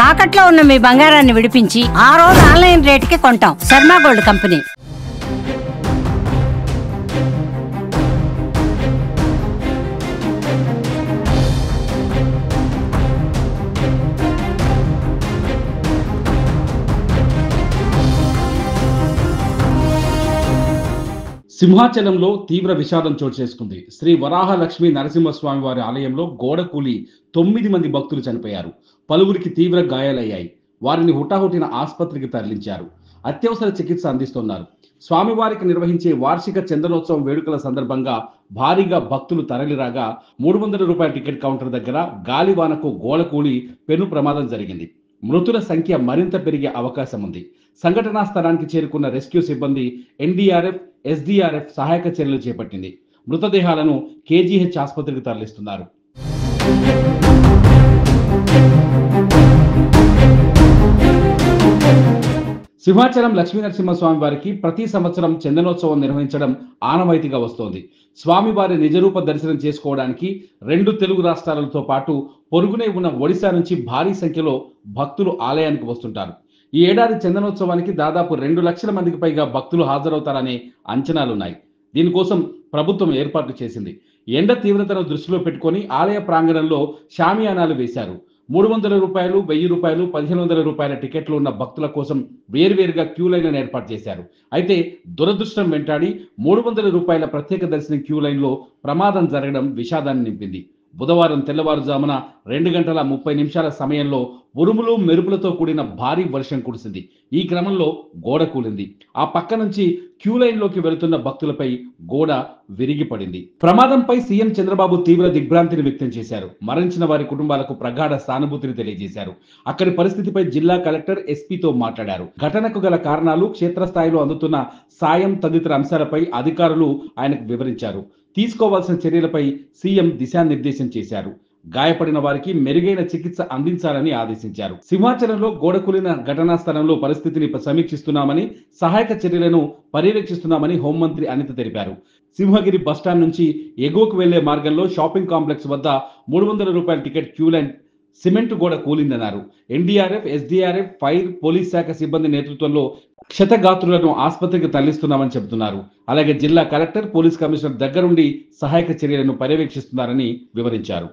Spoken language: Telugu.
తాకట్లో ఉన్న మీ బంగారాన్ని విడిపించి ఆ రోజు ఆన్లైన్ రేటుకి కొంటాం. Sharma gold company. సింహాచలంలో తీవ్ర విషాదం చోటు చేసుకుంది. శ్రీ వరాహ లక్ష్మీ నరసింహస్వామి వారి ఆలయంలో గోడ కూలి 9 మంది భక్తులు చనిపోయారు. పలువురికి తీవ్ర గాయాలయ్యాయి. వారిని హుటాహుటిన ఆసుపత్రికి తరలించారు. అత్యవసర చికిత్స అందిస్తున్నారు. స్వామివారికి నిర్వహించే వార్షిక చందనోత్సవం వేడుకల సందర్భంగా భారీగా భక్తులు తరలిరాగా 300 రూపాయల టికెట్ కౌంటర్ దగ్గర గాలివానకు గోడ కూలి పెను ప్రమాదం జరిగింది. మృతుల సంఖ్య మరింత పెరిగే అవకాశం ఉంది. సంఘటనా స్థలానికి చేరుకున్న రెస్క్యూ సిబ్బంది ఎన్డీఆర్ఎఫ్, ఎస్డీఆర్ఎఫ్ సహాయక చర్యలు చేపట్టింది. మృతదేహాలను కేజీహెచ్ ఆసుపత్రికి తరలిస్తున్నారు. సింహాచలం లక్ష్మీనరసింహస్వామి వారికి ప్రతి సంవత్సరం చందనోత్సవం నిర్వహించడం ఆనవాయితీగా వస్తోంది. స్వామివారి నిజరూప దర్శనం చేసుకోవడానికి 2 తెలుగు రాష్ట్రాలతో పాటు పొరుగునే ఉన్న ఒడిశా నుంచి భారీ సంఖ్యలో భక్తులు ఆలయానికి వస్తుంటారు. ఈ ఏడాది చందనోత్సవానికి దాదాపు 2 లక్షల మందికి పైగా భక్తులు హాజరవుతారనే అంచనాలున్నాయి. దీనికోసం ప్రభుత్వం ఏర్పాట్లు చేసింది. ఎండ తీవ్రతను దృష్టిలో పెట్టుకొని ఆలయ ప్రాంగణంలో షామియానాలు వేశారు. 300 రూపాయలు, 1000 రూపాయలు, 1500 రూపాయల టికెట్లు ఉన్న భక్తుల కోసం వేర్వేరుగా క్యూ లైన్లను ఏర్పాటు చేశారు. అయితే దురదృష్టం వెంటాడి 300 రూపాయల ప్రత్యేక దర్శనం క్యూ లైన్లో ప్రమాదం జరగడం విషాదాన్ని నింపింది. బుధవారం తెల్లవారుజామున 2 గంటల 30 నిమిషాల సమయంలో ఉరుములు మెరుపులతో కూడిన భారీ వర్షం కురిసింది. ఈ క్రమంలో గోడ కూలింది. ఆ పక్క నుంచి క్యూ లైన్లోకి వెళుతున్న భక్తులపై గోడ విరిగిపడింది. ప్రమాదంపై సీఎం చంద్రబాబు తీవ్ర దిగ్భ్రాంతిని వ్యక్తం చేశారు. మరణించిన వారి కుటుంబాలకు ప్రగాఢ సానుభూతిని తెలియజేశారు. అక్కడి పరిస్థితిపై జిల్లా కలెక్టర్ ఎస్పీతో మాట్లాడారు. ఘటనకు గల కారణాలు, క్షేత్రస్థాయిలో అందుతున్న సాయం తదితర అంశాలపై అధికారులు ఆయనకు వివరించారు. తీసుకోవాల్సిన చర్యలపై సీఎం దిశానిర్దేశం చేశారు. గాయపడిన వారికి మెరుగైన చికిత్స అందించాలని ఆదేశించారు. సింహాచలంలో గోడ కూలిన ఘటనా స్థలంలో పరిస్థితిని సమీక్షిస్తున్నామని, సహాయక చర్యలను పర్యవేక్షిస్తున్నామని హోంమంత్రి అనిత తెలిపారు. సింహగిరి బస్టాండ్ నుంచి ఎగువకు వెళ్లే మార్గంలో షాపింగ్ కాంప్లెక్స్ వద్ద 300 రూపాయల టికెట్ క్యూ లైన్ సిమెంట్ గోడ కూలిందన్నారు. ఎన్డీఆర్ఎఫ్, ఎస్డీఆర్ఎఫ్, ఫైర్, పోలీస్ శాఖ సిబ్బంది నేతృత్వంలో క్షతగాత్రులను ఆసుపత్రికి తరలిస్తున్నామని చెబుతున్నారు. అలాగే జిల్లా కలెక్టర్, పోలీస్ కమిషనర్ దగ్గరుండి సహాయక చర్యలను పర్యవేక్షిస్తున్నారని వివరించారు.